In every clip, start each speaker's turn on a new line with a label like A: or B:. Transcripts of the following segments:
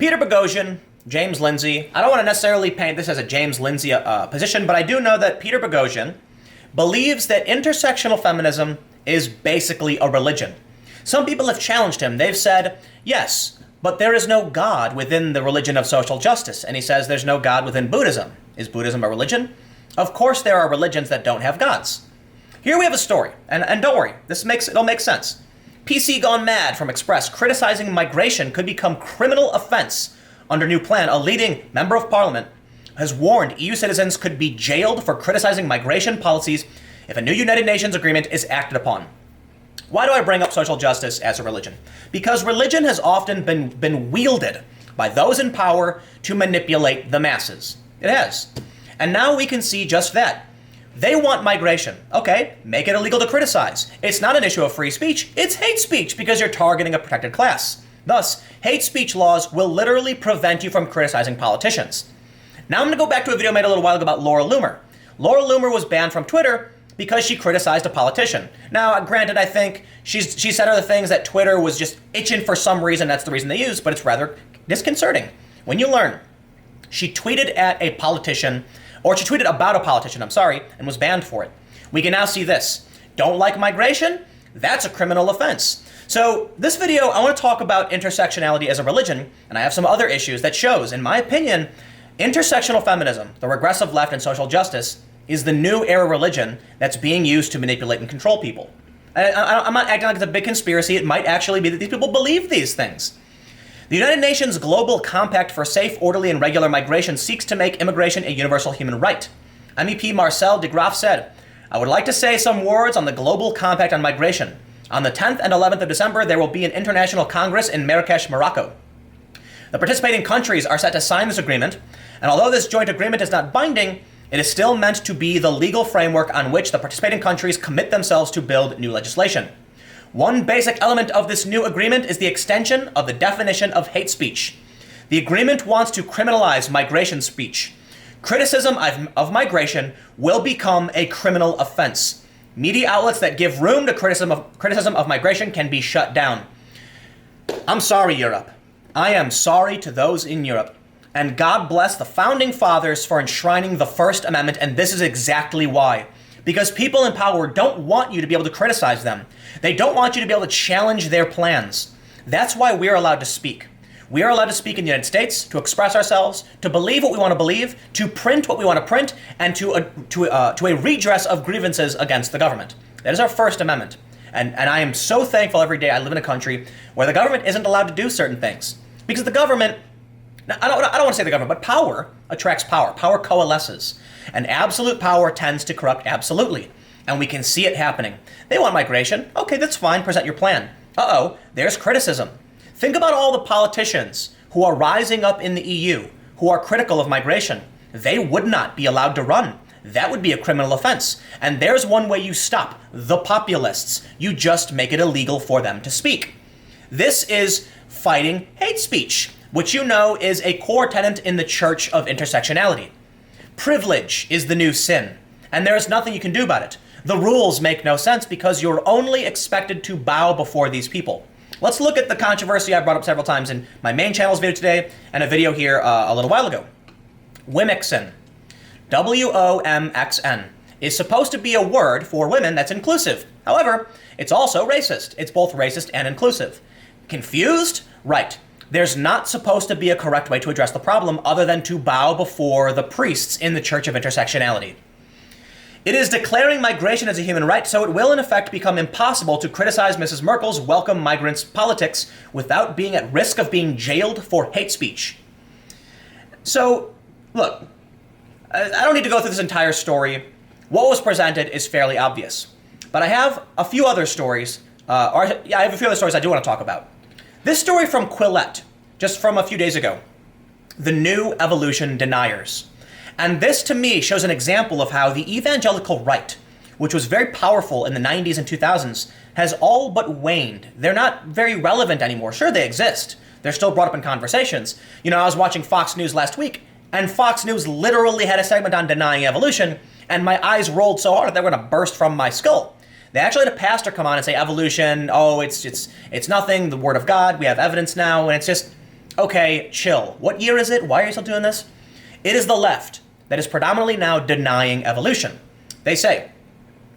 A: Peter Boghossian, James Lindsay. I don't want to necessarily paint this as a James Lindsay position, but I do know that Peter Boghossian believes that intersectional feminism is basically a religion. Some people have challenged him. They've said, yes, but there is no God within the religion of social justice. And he says there's no God within Buddhism. Is Buddhism a religion? Of course there are religions that don't have gods. Here we have a story, and don't worry, it'll make sense. PC Gone Mad from Express, criticizing migration could become criminal offense under new plan. A leading member of parliament has warned EU citizens could be jailed for criticizing migration policies if a new United Nations agreement is acted upon. Why do I bring up social justice as a religion? Because religion has often been wielded by those in power to manipulate the masses. It has. And now we can see just that. They want migration. Okay, make it illegal to criticize. It's not an issue of free speech, it's hate speech because you're targeting a protected class. Thus, hate speech laws will literally prevent you from criticizing politicians. Now I'm going to go back to a video I made a little while ago about Laura Loomer. Laura Loomer was banned from Twitter because she criticized a politician. Now, granted, I think she said other things that Twitter was just itching for some reason. That's the reason they use, but it's rather disconcerting. When you learn, she tweeted at a politician, or she tweeted about a politician, and was banned for it. We can now see this. Don't like migration? That's a criminal offense. So this video, I want to talk about intersectionality as a religion, and I have some other issues that shows, in my opinion, intersectional feminism, the regressive left, and social justice is the new era religion that's being used to manipulate and control people. I'm not acting like it's a big conspiracy. It might actually be that these people believe these things. The United Nations Global Compact for Safe, Orderly, and Regular Migration seeks to make immigration a universal human right. MEP Marcel de Graaf said, I would like to say some words on the Global Compact on Migration. On the 10th and 11th of December, there will be an international congress in Marrakesh, Morocco. The participating countries are set to sign this agreement, and although this joint agreement is not binding, it is still meant to be the legal framework on which the participating countries commit themselves to build new legislation. One basic element of this new agreement is the extension of the definition of hate speech. The agreement wants to criminalize migration speech. Criticism of migration will become a criminal offense. Media outlets that give room to criticism of migration can be shut down. I'm sorry, Europe. I am sorry to those in Europe. And God bless the founding fathers for enshrining the First Amendment, and this is exactly why. Because people in power don't want you to be able to criticize them. They don't want you to be able to challenge their plans. That's why we're allowed to speak. We are allowed to speak in the United States, to express ourselves, to believe what we want to believe, to print what we want to print, and to a redress of grievances against the government. That is our First Amendment. And I am so thankful every day I live in a country where the government isn't allowed to do certain things. Because the government, I don't want to say the government, but power attracts power. Power coalesces. And absolute power tends to corrupt absolutely. And we can see it happening. They want migration. Okay, that's fine. Present your plan. Uh-oh, there's criticism. Think about all the politicians who are rising up in the EU, who are critical of migration. They would not be allowed to run. That would be a criminal offense. And there's one way you stop the populists. You just make it illegal for them to speak. This is fighting hate speech, which you know is a core tenet in the Church of Intersectionality. Privilege is the new sin, and there is nothing you can do about it. The rules make no sense because you're only expected to bow before these people. Let's look at the controversy I brought up several times in my main channel's video today and a video here a little while ago. Womixn, W-O-M-X-N, is supposed to be a word for women that's inclusive. However, it's also racist. It's both racist and inclusive. Confused? Right. There's not supposed to be a correct way to address the problem other than to bow before the priests in the Church of Intersectionality. It is declaring migration as a human right, so it will in effect become impossible to criticize Mrs. Merkel's welcome migrants politics without being at risk of being jailed for hate speech. So, look, I don't need to go through this entire story. What was presented is fairly obvious. But I have a few other stories, I have a few other stories I do want to talk about. This story from Quillette, just from a few days ago. The new evolution deniers. And this, to me, shows an example of how the evangelical right, which was very powerful in the 90s and 2000s, has all but waned. They're not very relevant anymore. Sure, they exist. They're still brought up in conversations. You know, I was watching Fox News last week, and Fox News literally had a segment on denying evolution, and my eyes rolled so hard that they were going to burst from my skull. They actually had a pastor come on and say evolution, oh, it's nothing, the word of God, we have evidence now, and it's just, Okay, chill. What year is it? Why are you still doing this? It is the left that is predominantly now denying evolution. They say,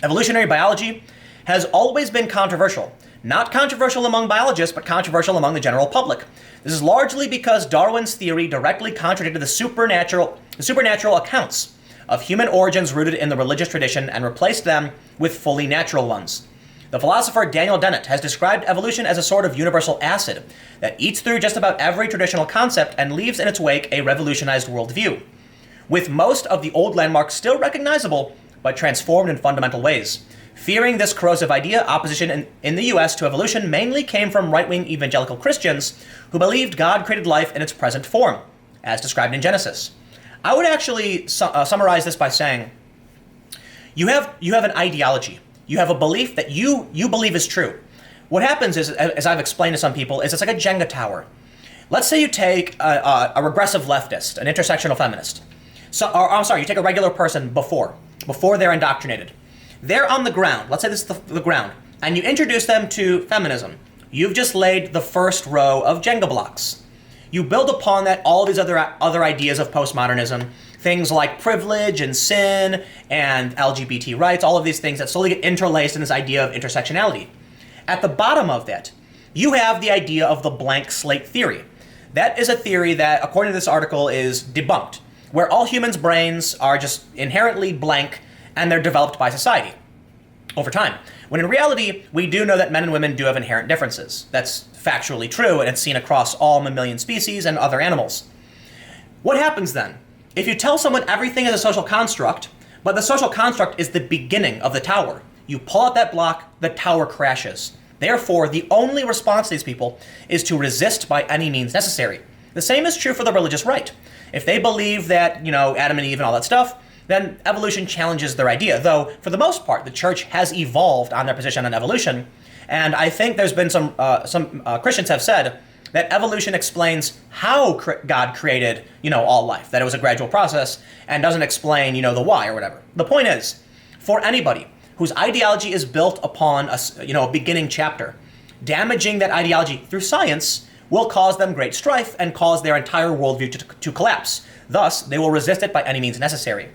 A: evolutionary biology has always been controversial. Not controversial among biologists, but controversial among the general public. This is largely because Darwin's theory directly contradicted the supernatural accounts of human origins rooted in the religious tradition and replaced them with fully natural ones. The philosopher Daniel Dennett has described evolution as a sort of universal acid that eats through just about every traditional concept and leaves in its wake a revolutionized worldview, with most of the old landmarks still recognizable but transformed in fundamental ways. Fearing this corrosive idea, opposition in the US to evolution mainly came from right-wing evangelical Christians who believed God created life in its present form, as described in Genesis. I would actually summarize this by saying, you have an ideology. You have a belief that you believe is true. What happens is, as I've explained to some people, is it's like a Jenga tower. Let's say you take a regressive leftist, an intersectional feminist. You take a regular person before they're indoctrinated. They're on the ground. Let's say this is the ground. And you introduce them to feminism. You've just laid the first row of Jenga blocks. You build upon that all these other ideas of postmodernism, things like privilege and sin and LGBT rights, all of these things that slowly get interlaced in this idea of intersectionality. At the bottom of that, you have the idea of the blank slate theory. That is a theory that, according to this article, is debunked, where all humans' brains are just inherently blank and they're developed by society over time. When in reality, we do know that men and women do have inherent differences. That's factually true, and it's seen across all mammalian species and other animals. What happens then? If you tell someone everything is a social construct, but the social construct is the beginning of the tower, you pull out that block, the tower crashes. Therefore, the only response to these people is to resist by any means necessary. The same is true for the religious right. If they believe that, Adam and Eve and all that stuff, then evolution challenges their idea. Though, for the most part, the church has evolved on their position on evolution. And I think there's been some Christians have said that evolution explains how God created, all life, that it was a gradual process, and doesn't explain, the why or whatever. The point is, for anybody whose ideology is built upon a beginning chapter, damaging that ideology through science will cause them great strife and cause their entire worldview to collapse. Thus, they will resist it by any means necessary.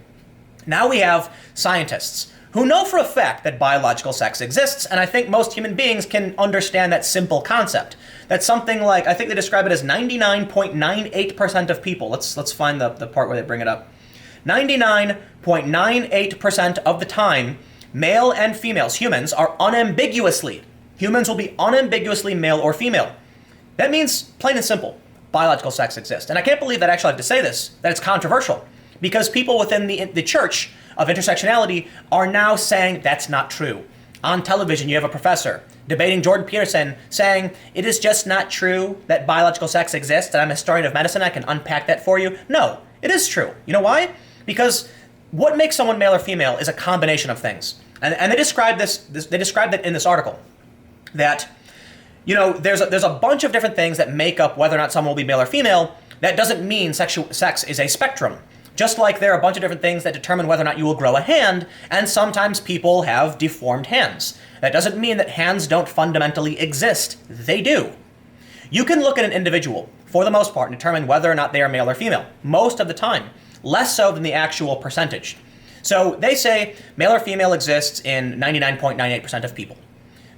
A: Now we have scientists who know for a fact that biological sex exists, and I think most human beings can understand that simple concept. That's something like, I think they describe it as 99.98% of people. Let's find the part where they bring it up. 99.98% of the time, male and females, humans, are humans will be unambiguously male or female. That means, plain and simple, biological sex exists. And I can't believe that I actually have to say this, that it's controversial, because people within the church of intersectionality are now saying that's not true. On television, you have a professor debating Jordan Peterson saying, it is just not true that biological sex exists, and I'm a historian of medicine, I can unpack that for you. No, it is true. You know why? Because what makes someone male or female is a combination of things. And they describe they described it in this article, that there's a bunch of different things that make up whether or not someone will be male or female. That doesn't mean sex is a spectrum. Just like there are a bunch of different things that determine whether or not you will grow a hand, and sometimes people have deformed hands. That doesn't mean that hands don't fundamentally exist. They do. You can look at an individual, for the most part, and determine whether or not they are male or female, most of the time, less so than the actual percentage. So they say male or female exists in 99.98% of people.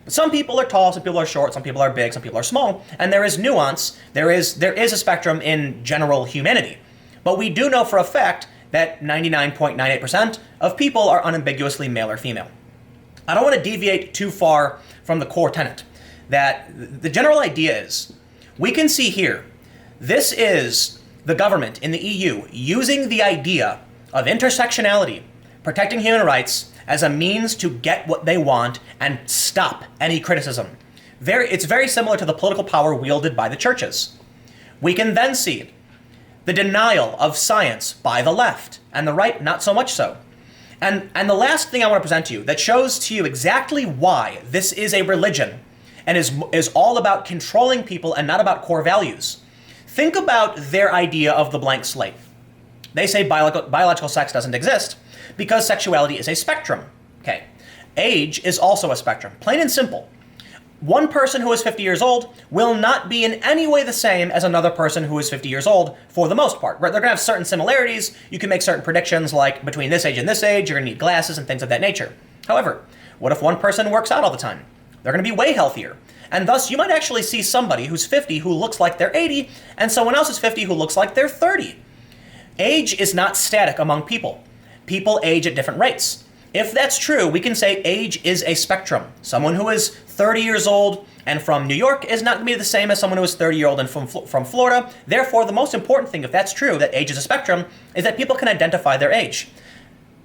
A: But some people are tall, some people are short, some people are big, some people are small, and there is nuance. There is a spectrum in general humanity. But we do know for a fact that 99.98% of people are unambiguously male or female. I don't want to deviate too far from the core tenet, that the general idea is, we can see here, this is the government in the EU using the idea of intersectionality, protecting human rights, as a means to get what they want and stop any criticism. It's very similar to the political power wielded by the churches. We can then see the denial of science by the left, and the right not so much so. And the last thing I want to present to you that shows to you exactly why this is a religion and is all about controlling people and not about core values. Think about their idea of the blank slate. They say biological sex doesn't exist because sexuality is a spectrum. Okay. Age is also a spectrum, plain and simple. one person who is 50 years old will not be in any way the same as another person who is 50 years old for the most part. Right? They're going to have certain similarities. You can make certain predictions like between this age and this age, you're going to need glasses and things of that nature. However, what if one person works out all the time? They're going to be way healthier. And thus, you might actually see somebody who's 50 who looks like they're 80, and someone else is 50 who looks like they're 30. Age is not static among people. People age at different rates. If that's true, we can say age is a spectrum. Someone who is 30 years old and from New York is not going to be the same as someone who is 30-year-old and from Florida. Therefore, the most important thing, if that's true, that age is a spectrum, is that people can identify their age.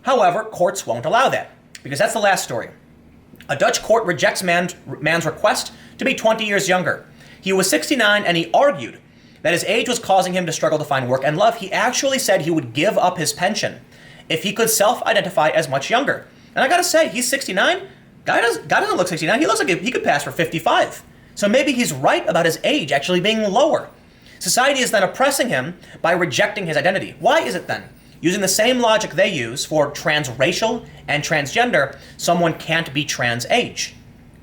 A: However, courts won't allow that, because that's the last story. A Dutch court rejects man's request to be 20 years younger. He was 69 and he argued that his age was causing him to struggle to find work and love. He actually said he would give up his pension if he could self-identify as much younger. And I gotta say, he's 69. Guy doesn't look 69. He looks like he could pass for 55. So maybe he's right about his age actually being lower. Society is then oppressing him by rejecting his identity. Why is it then? Using the same logic they use for transracial and transgender, someone can't be trans age.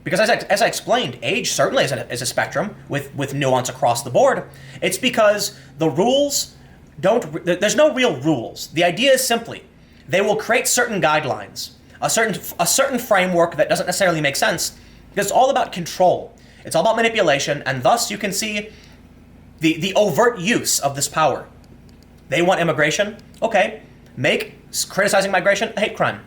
A: Because as I explained, age certainly is a spectrum with nuance across the board. It's because the rules there's no real rules. The idea is simply, they will create certain guidelines, a certain framework that doesn't necessarily make sense, because it's all about control. It's all about manipulation, and thus you can see the overt use of this power. They want immigration. Okay, make criticizing migration a hate crime.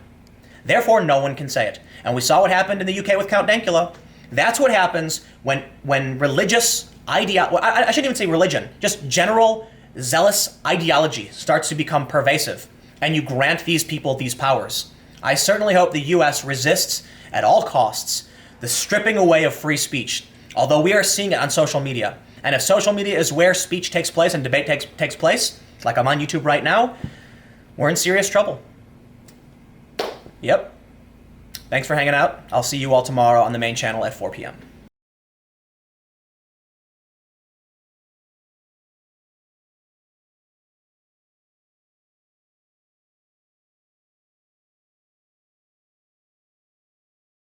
A: Therefore, no one can say it. And we saw what happened in the UK with Count Dankula. That's what happens when religious I shouldn't even say religion, just general zealous ideology starts to become pervasive, and you grant these people these powers. I certainly hope the US resists at all costs the stripping away of free speech, although we are seeing it on social media. And if social media is where speech takes place and debate takes place, like I'm on YouTube right now, we're in serious trouble. Yep. Thanks for hanging out. I'll see you all tomorrow on the main channel at 4 p.m.